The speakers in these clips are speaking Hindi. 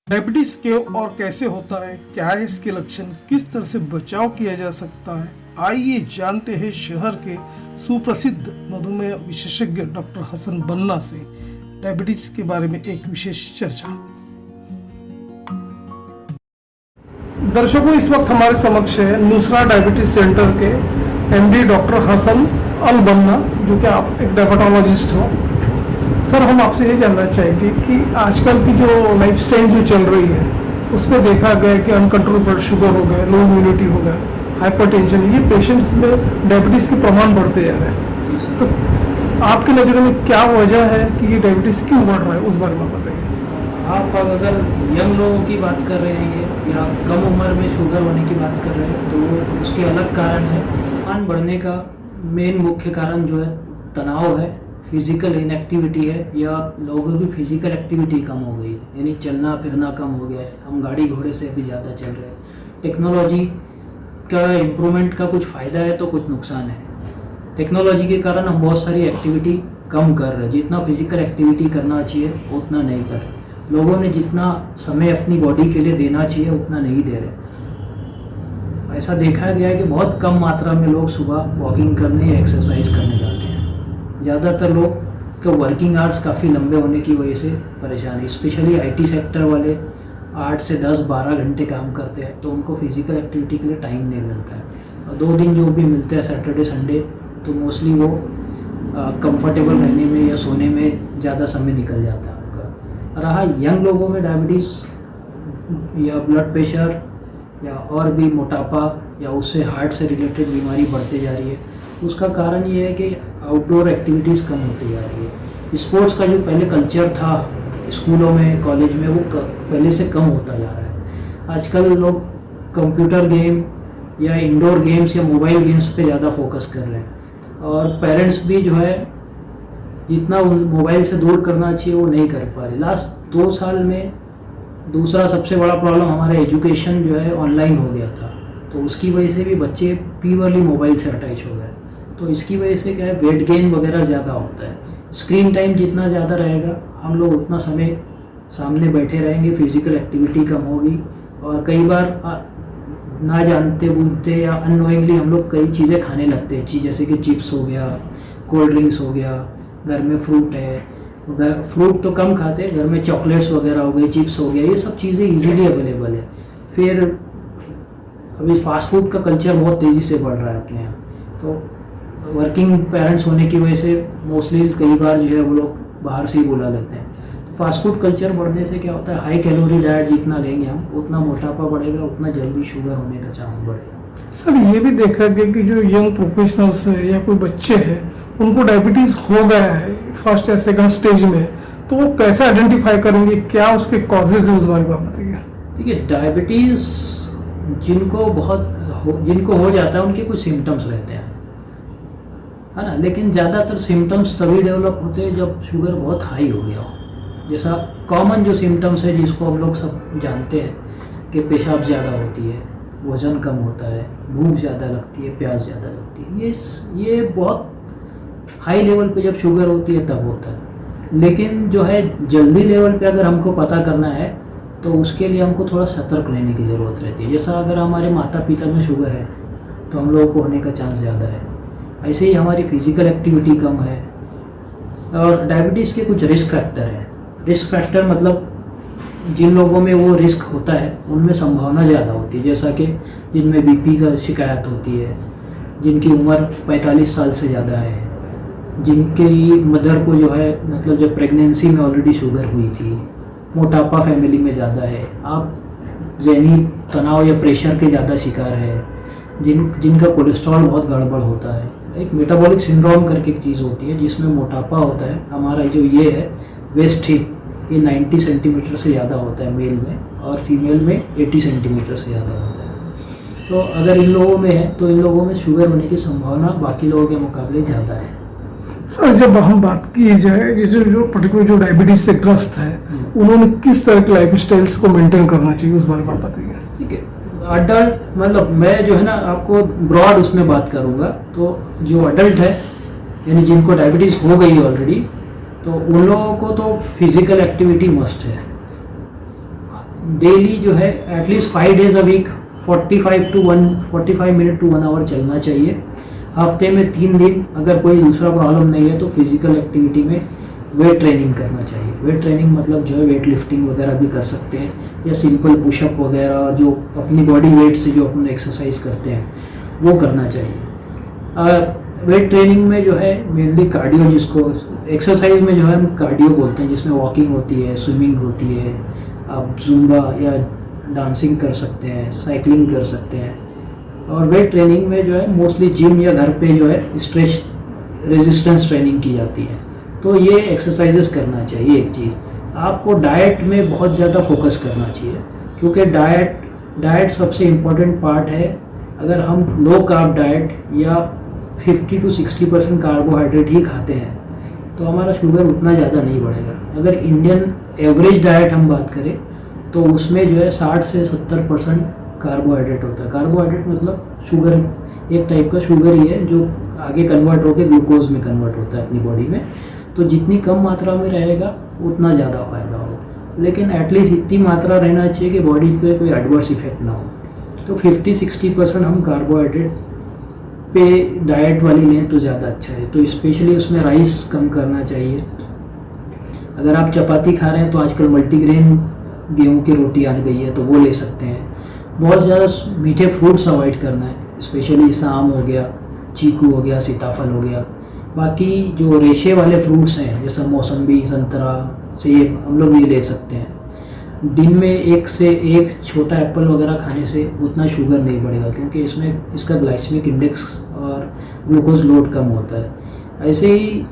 डायबिटीज क्यों और कैसे होता है, क्या है इसके लक्षण, किस तरह से बचाव किया जा सकता है, आइए जानते हैं शहर के सुप्रसिद्ध मधुमेह विशेषज्ञ डॉक्टर हसन बन्ना से डायबिटीज के बारे में एक विशेष चर्चा। दर्शकों, इस वक्त हमारे समक्ष है नुसरा डायबिटीज सेंटर के एमडी डॉक्टर हसन अल बन्ना, जो कि आप एक डायबिटोलॉजिस्ट हो। सर, हम आपसे ये जानना चाहेंगे कि आजकल की जो लाइफस्टाइल जो चल रही है उसमें देखा गया है कि अनकंट्रोल ब्लड शुगर हो गया, लो इम्यूनिटी हो गया, हाइपरटेंशन, ये पेशेंट्स में डायबिटीज के प्रमाण बढ़ते जा रहे हैं। तो आपके नज़र में क्या वजह है कि ये डायबिटीज क्यों बढ़ रहा है, उस बारे में बताइए। आप अगर यंग लोगों की बात कर रहे हैं या कम उम्र में शुगर होने की बात कर रहे हैं तो उसके अलग कारण है। प्रमाण बढ़ने का मेन मुख्य कारण जो है तनाव है, फिजिकल इनएक्टिविटी है, या लोगों की फिजिकल एक्टिविटी कम हो गई है, यानी चलना फिरना कम हो गया है। हम गाड़ी घोड़े से भी ज़्यादा चल रहे हैं। टेक्नोलॉजी का इम्प्रूवमेंट का कुछ फ़ायदा है तो कुछ नुकसान है। टेक्नोलॉजी के कारण हम बहुत सारी एक्टिविटी कम कर रहे हैं, जितना फिजिकल एक्टिविटी करना चाहिए उतना नहीं कर रहे। लोगों ने जितना समय अपनी बॉडी के लिए देना चाहिए उतना नहीं दे रहे। ऐसा देखा गया है कि बहुत कम मात्रा में लोग सुबह वॉकिंग करने या एक्सरसाइज करने जाते हैं। ज़्यादातर लोग के वर्किंग आवर्स काफ़ी लंबे होने की वजह से परेशान है। स्पेशली आईटी सेक्टर वाले 8 से 10-12 घंटे काम करते हैं तो उनको फिजिकल एक्टिविटी के लिए टाइम नहीं मिलता है। और 2 दिन जो भी मिलते हैं सैटरडे संडे, तो मोस्टली वो कंफर्टेबल रहने में या सोने में ज़्यादा समय निकल जाता है उनका। रहा यंग लोगों में डायबिटीज़ या ब्लड प्रेशर या और भी मोटापा या उससे हार्ट से रिलेटेड बीमारी बढ़ते जा रही है, उसका कारण ये है कि आउटडोर एक्टिविटीज़ कम होती जा रही है। स्पोर्ट्स का जो पहले कल्चर था स्कूलों में, कॉलेज में, वो पहले से कम होता जा रहा है। आजकल लोग कंप्यूटर गेम या इंडोर गेम्स या मोबाइल गेम्स पे ज़्यादा फोकस कर रहे हैं, और पेरेंट्स भी जो है जितना मोबाइल से दूर करना चाहिए वो नहीं कर पा रहे। लास्ट 2 साल में दूसरा सबसे बड़ा प्रॉब्लम हमारा एजुकेशन जो है ऑनलाइन हो गया था, तो उसकी वजह से भी बच्चे प्योरली मोबाइल से अटैच हो गए। तो इसकी वजह से क्या है, वेट गेन वगैरह ज़्यादा होता है। स्क्रीन टाइम जितना ज़्यादा रहेगा हम लोग उतना समय सामने बैठे रहेंगे, फिजिकल एक्टिविटी कम होगी, और कई बार ना जानते बूझते या अननोइंगली हम लोग कई चीज़ें खाने लगते हैं, जैसे कि चिप्स हो गया, कोल्ड ड्रिंक्स हो गया, घर में फ्रूट है, फ्रूट तो कम खाते हैं, घर में चॉकलेट्स वगैरह हो गए, चिप्स हो गया, ये सब चीज़ें ईजिली अवेलेबल है। फिर अभी फास्ट फूड का कल्चर बहुत तेज़ी से बढ़ रहा है अपने यहाँ। तो वर्किंग पेरेंट्स होने की वजह से मोस्टली कई बार जो है वो लोग बाहर से ही बुला लेते हैं। तो फास्ट फूड कल्चर बढ़ने से क्या होता है, हाई कैलोरी डाइट जितना लेंगे हम उतना मोटापा बढ़ेगा, उतना जल्दी शुगर होने का चांस बढ़ेगा। सर, ये भी देखा गया कि जो यंग प्रोफेशनल्स है या कोई बच्चे हैं उनको डायबिटीज हो गया है फर्स्ट या सेकंड स्टेज में, तो वो कैसे आइडेंटिफाई करेंगे, क्या उसके कॉजेज है, उस बारे में आप बताइए। देखिए, डायबिटीज़ जिनको हो जाता है उनके कुछ सिम्टम्स रहते हैं, है ना, लेकिन ज़्यादातर सिम्टम्स तभी डेवलप होते हैं जब शुगर बहुत हाई हो गया हो। जैसा कॉमन जो सिम्टम्स है जिसको हम लोग सब जानते हैं कि पेशाब ज़्यादा होती है, वज़न कम होता है, भूख ज़्यादा लगती है, प्यास ज़्यादा लगती है, ये बहुत हाई लेवल पे जब शुगर होती है तब होता है। लेकिन जो है जल्दी लेवल पे अगर हमको पता करना है तो उसके लिए हमको थोड़ा सतर्क रहने की ज़रूरत रहती है। जैसा अगर हमारे माता पिता में शुगर है तो हम लोगों को होने का चांस ज़्यादा है। ऐसे ही हमारी फिजिकल एक्टिविटी कम है। और डायबिटीज़ के कुछ रिस्क फैक्टर हैं। रिस्क फैक्टर मतलब जिन लोगों में वो रिस्क होता है उनमें संभावना ज़्यादा होती है, जैसा कि जिनमें बीपी का शिकायत होती है, जिनकी उम्र 45 साल से ज़्यादा है, जिनकी मदर को जो है मतलब जब प्रेगनेंसी में ऑलरेडी शुगर हुई थी, मोटापा फैमिली में ज़्यादा है, आप ज़हनी तनाव या प्रेशर के ज़्यादा शिकार है, जिनका कोलेस्ट्रॉल बहुत गड़बड़ होता है। एक मेटाबॉलिक सिंड्रोम करके एक चीज़ होती है जिसमें मोटापा होता है। हमारा जो ये है वेस्ट हिप, ये 90 सेंटीमीटर से ज़्यादा होता है मेल में, और फीमेल में 80 सेंटीमीटर से ज़्यादा होता है। तो अगर इन लोगों में है तो इन लोगों में शुगर होने की संभावना बाकी लोगों के मुकाबले ज़्यादा है। सर, जब हम बात की जाए जैसे जो पर्टिकुलर जो डायबिटीज से ग्रस्त है उन्होंने किस तरह के लाइफ स्टाइल्स को मेंटेन करना चाहिए, उस बारे में आप बताइए। ठीक है, अडल्ट मतलब मैं जो है ना आपको ब्रॉड उसमें बात करूँगा। तो जो अडल्ट है यानी जिनको डायबिटीज़ हो गई ऑलरेडी, तो उन लोगों को तो फिजिकल एक्टिविटी मस्ट है। डेली जो है at least 5 days a week 45 minute to 1 hour चलना चाहिए। हफ्ते में 3 दिन, अगर कोई दूसरा प्रॉब्लम नहीं है तो फिजिकल एक्टिविटी में वेट ट्रेनिंग करना चाहिए। वेट ट्रेनिंग मतलब जो है वेट लिफ्टिंग वगैरह भी कर सकते हैं, या सिंपल पुशअप वगैरह जो अपनी बॉडी वेट से जो अपन एक्सरसाइज करते हैं वो करना चाहिए। वेट ट्रेनिंग में जो है मेनली कार्डियो, जिसको एक्सरसाइज में जो है हम कार्डियो बोलते हैं, जिसमें वॉकिंग होती है, स्विमिंग होती है, आप जुम्बा या डांसिंग कर सकते हैं, साइकिलिंग कर सकते हैं। और वेट ट्रेनिंग में जो है मोस्टली जिम या घर पे जो है स्ट्रेच रेजिस्टेंस ट्रेनिंग की जाती है। तो ये एक्सरसाइजेस करना चाहिए। एक चीज़ आपको डाइट में बहुत ज़्यादा फोकस करना चाहिए, क्योंकि डाइट सबसे इम्पोर्टेंट पार्ट है। अगर हम लो कार्ब डाइट या 50 to 60% कार्बोहाइड्रेट ही खाते हैं तो हमारा शुगर उतना ज़्यादा नहीं बढ़ेगा। अगर इंडियन एवरेज डाइट हम बात करें तो उसमें जो है 60 से 70% कार्बोहाइड्रेट होता है। कार्बोहाइड्रेट मतलब शुगर, एक टाइप का शुगर ही है जो आगे कन्वर्ट होकर ग्लूकोज में कन्वर्ट होता है अपनी बॉडी में। तो जितनी कम मात्रा में रहेगा उतना ज़्यादा फायदा होगा, लेकिन एटलीस्ट इतनी मात्रा रहना चाहिए कि बॉडी पे कोई एडवर्स इफेक्ट ना हो। तो 50-60% हम कार्बोहाइड्रेट पे डाइट वाली लें तो ज़्यादा अच्छा है। तो स्पेशली उसमें राइस कम करना चाहिए। अगर आप चपाती खा रहे हैं तो आजकल मल्टीग्रेन गेहूं की रोटी आ गई है तो वो ले सकते हैं। बहुत ज़्यादा मीठे फ्रूट्स अवॉइड करना है, स्पेशली आम हो गया, चीकू हो गया, सीताफल हो गया। बाकी जो रेशे वाले फ्रूट्स हैं जैसे मौसम्बी, संतरा, सेब, हम लोग ये ले सकते हैं। दिन में एक से एक छोटा एप्पल वगैरह खाने से उतना शुगर नहीं बढ़ेगा, क्योंकि इसमें इसका ग्लाइसेमिक इंडेक्स और ग्लूकोज लोड कम होता है। ऐसे ही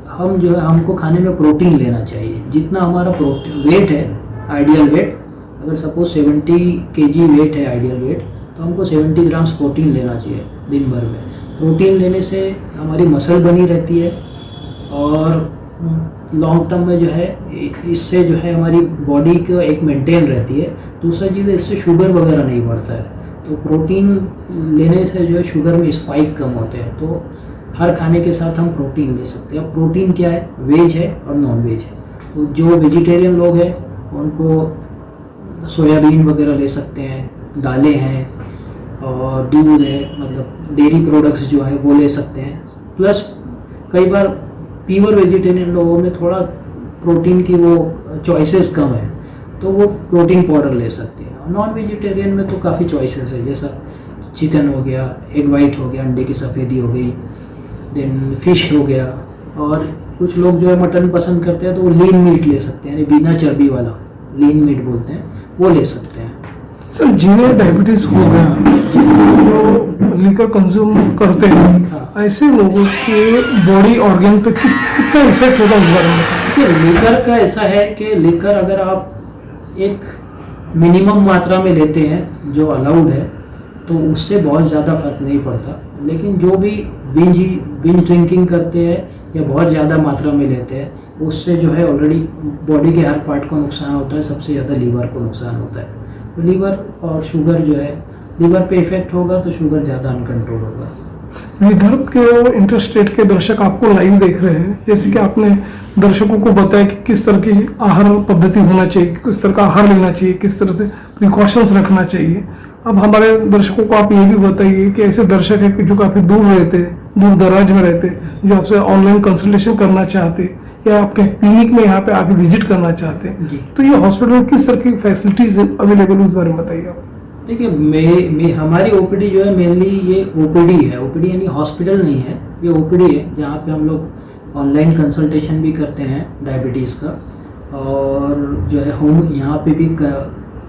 हम जो है हमको खाने में प्रोटीन लेना चाहिए। जितना हमारा प्रोटीन वेट है, आइडियल वेट, अगर सपोज 70 kg वेट है आइडियल वेट, तो हमको 70 ग्राम्स प्रोटीन लेना चाहिए दिन भर में। प्रोटीन लेने से हमारी मसल बनी रहती है और लॉन्ग टर्म में जो है इससे जो है हमारी बॉडी को एक मेंटेन रहती है। दूसरा चीज़ है इससे शुगर वगैरह नहीं बढ़ता है। तो प्रोटीन लेने से जो है शुगर में स्पाइक कम होते हैं। तो हर खाने के साथ हम प्रोटीन ले सकते हैं। अब प्रोटीन क्या है, वेज है और नॉन वेज है। तो जो वेजिटेरियन लोग हैं उनको सोयाबीन वगैरह ले सकते हैं, दालें हैं और दूध है, मतलब डेयरी प्रोडक्ट्स जो है वो ले सकते हैं। प्लस कई बार प्योर वेजिटेरियन लोगों में थोड़ा प्रोटीन की वो चॉइसेस कम है, तो वो प्रोटीन पाउडर ले सकते हैं। नॉन वेजिटेरियन में तो काफ़ी चॉइसेस है, जैसा चिकन हो गया, एग वाइट हो गया, अंडे की सफ़ेदी हो गई, देन फिश हो गया, और कुछ लोग जो है मटन पसंद करते हैं तो वो लीन मीट ले सकते हैं, यानी बिना चर्बी वाला लीन मीट बोलते हैं, वो ले सकते हैं। सर जिन्हें डायबिटीज हो गया, जो लीकर कंज्यूम करते हैं, हाँ। ऐसे लोगों के बॉडी ऑर्गन पे कितना इफेक्ट होता है उस बारे में बताइए। देखिए लीकर का ऐसा है कि लीकर अगर आप एक मिनिमम मात्रा में लेते हैं जो अलाउड है तो उससे बहुत ज़्यादा फर्क नहीं पड़ता। लेकिन जो भी बिंज ड्रिंकिंग करते हैं या बहुत ज़्यादा मात्रा में लेते हैं, उससे जो है ऑलरेडी बॉडी के हर पार्ट को नुकसान होता है। सबसे ज़्यादा लीवर को नुकसान होता है। तो लीवर और शुगर जो है, लीवर पे इफेक्ट होगा तो शुगर ज़्यादा अनकंट्रोल होगा। विदर्भ के और इंटरस्टेट के दर्शक आपको लाइव देख रहे हैं, जैसे कि आपने दर्शकों को बताया कि किस तरह की आहार पद्धति होना चाहिए, किस तरह का आहार लेना चाहिए, किस तरह से प्रिकॉशंस रखना चाहिए। अब हमारे दर्शकों को आप ये भी बताइए कि ऐसे दर्शक हैं कि जो काफ़ी दूर रहते, दूर दराज में रहते, जो आपसे ऑनलाइन कंसल्टेशन करना चाहते या आपके क्लिनिक में यहाँ पे आके विजिट करना चाहते हैं, तो ये हॉस्पिटल में किस तरह की फैसिलिटीज अवेलेबल है, उस बारे में बताइए आप। देखिए मैं हमारी ओपीडी जो है मेनली ये ओपीडी है। ओपीडी यानी हॉस्पिटल नहीं है, ये ओपीडी है जहाँ पे हम लोग ऑनलाइन कंसल्टेशन भी करते हैं डायबिटीज़ का, और जो है होम यहाँ पे भी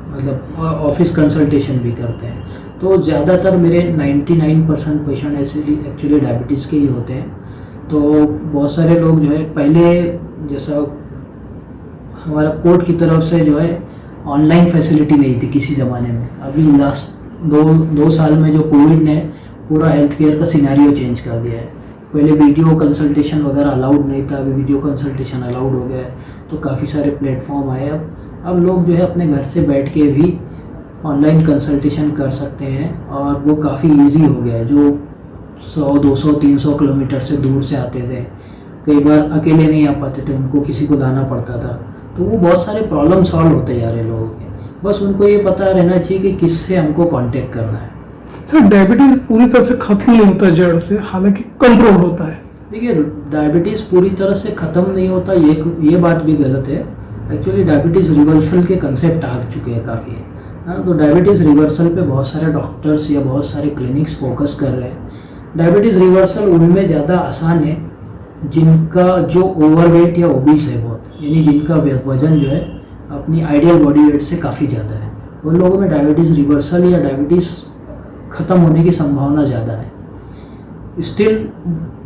मतलब ऑफिस कंसल्टेशन भी करते हैं। तो ज़्यादातर मेरे 99% पेशेंट ऐसे एक्चुअली डायबिटीज़ के ही होते हैं। तो बहुत सारे लोग जो है पहले जैसा हमारा कोर्ट की तरफ से जो है ऑनलाइन फैसिलिटी नहीं थी किसी ज़माने में। अभी लास्ट दो साल में जो कोविड ने पूरा हेल्थ केयर का सिनेरियो चेंज कर दिया है। पहले वीडियो कंसल्टेशन वगैरह अलाउड नहीं था, अभी वीडियो कंसल्टेशन अलाउड हो गया है। तो काफ़ी सारे प्लेटफॉर्म आए। अब लोग जो है अपने घर से बैठ के भी ऑनलाइन कंसल्टेशन कर सकते हैं, और वो काफ़ी इजी हो गया है। जो 100, 200, 300 किलोमीटर से दूर से आते थे, कई बार अकेले नहीं आ पाते थे, उनको किसी को लाना पड़ता था। तो वो बहुत सारे प्रॉब्लम सॉल्व होते जा रहे लोगों के। बस उनको ये पता रहना चाहिए कि किससे हमको कांटेक्ट करना है। सर डायबिटीज पूरी तरह से खत्म नहीं होता जड़ से, हालांकि कंट्रोल होता है। देखिए डायबिटीज़ पूरी तरह से ख़त्म नहीं होता, ये बात भी गलत है। एक्चुअली डायबिटीज़ रिवर्सल के कंसेप्ट आ चुके हैं काफ़ी। हाँ, तो डायबिटीज़ रिवर्सल पे बहुत सारे डॉक्टर्स या बहुत सारे क्लिनिक्स फोकस कर रहे हैं। डायबिटीज़ रिवर्सल उनमें ज़्यादा आसान है जिनका जो ओवरवेट या ओबीस है बहुत, यानी जिनका वजन जो है अपनी आइडियल बॉडी वेट से काफ़ी ज़्यादा है, उन लोगों में डायबिटीज़ रिवर्सल या डायबिटीज़ ख़त्म होने की संभावना ज़्यादा है। स्टिल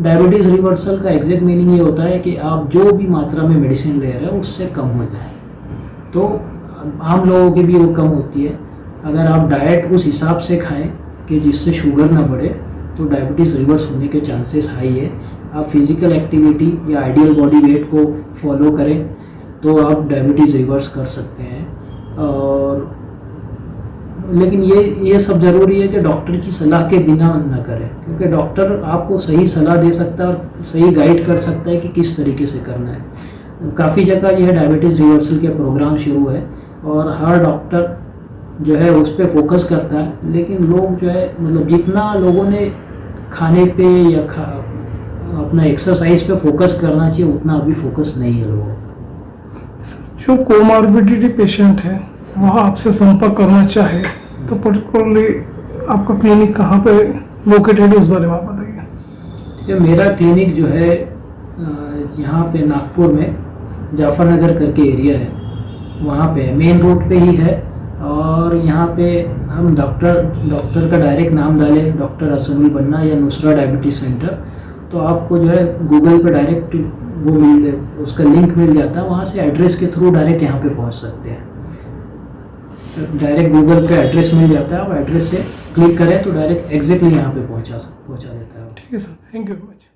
डायबिटीज़ रिवर्सल का एग्जैक्ट मीनिंग ये होता है कि आप जो भी मात्रा में मेडिसिन ले रहे हैं उससे कम हो जाए। तो आम लोगों की भी वो कम होती है। अगर आप डाइट उस हिसाब से खाएं कि जिससे शुगर ना बढ़े तो डायबिटीज़ रिवर्स होने के चांसेस हाई है। आप फिज़िकल एक्टिविटी या आइडियल बॉडी वेट को फॉलो करें तो आप डायबिटीज़ रिवर्स कर सकते हैं। और लेकिन ये सब ज़रूरी है कि डॉक्टर की सलाह के बिना ना करें, क्योंकि डॉक्टर आपको सही सलाह दे सकता है और सही गाइड कर सकता है कि किस तरीके से करना है। काफ़ी जगह यह डायबिटीज़ रिवर्सल के प्रोग्राम शुरू है और हर डॉक्टर जो है उस पर फोकस करता है, लेकिन लोग जो है मतलब जितना लोगों ने खाने पे या अपना एक्सरसाइज पे फोकस करना चाहिए उतना अभी फोकस नहीं है लोगों को। जो कोमॉर्बिडिटी पेशेंट है वह आपसे संपर्क करना चाहे तो पर्टिकुलरली आपका क्लिनिक कहाँ पे लोकेटेड है, उस बारे में आप बताइए। ठीक है, मेरा क्लिनिक जो है यहाँ पे नागपुर में जाफरनगर करके एरिया है, वहाँ पे मेन रोड पे ही है। और यहाँ पे हम डॉक्टर का डायरेक्ट नाम डालें डॉक्टर हसन अल बन्ना या नुसरा डायबिटीज़ सेंटर, तो आपको जो है गूगल पे डायरेक्ट वो उसका लिंक मिल जाता है। वहाँ से एड्रेस के थ्रू डायरेक्ट यहाँ पे पहुँच सकते हैं। डायरेक्ट गूगल पे एड्रेस मिल जाता है, आप एड्रेस से क्लिक करें तो डायरेक्ट एग्जैक्टली यहाँ पे पहुँचा देता है। ठीक है sir, thank you very much.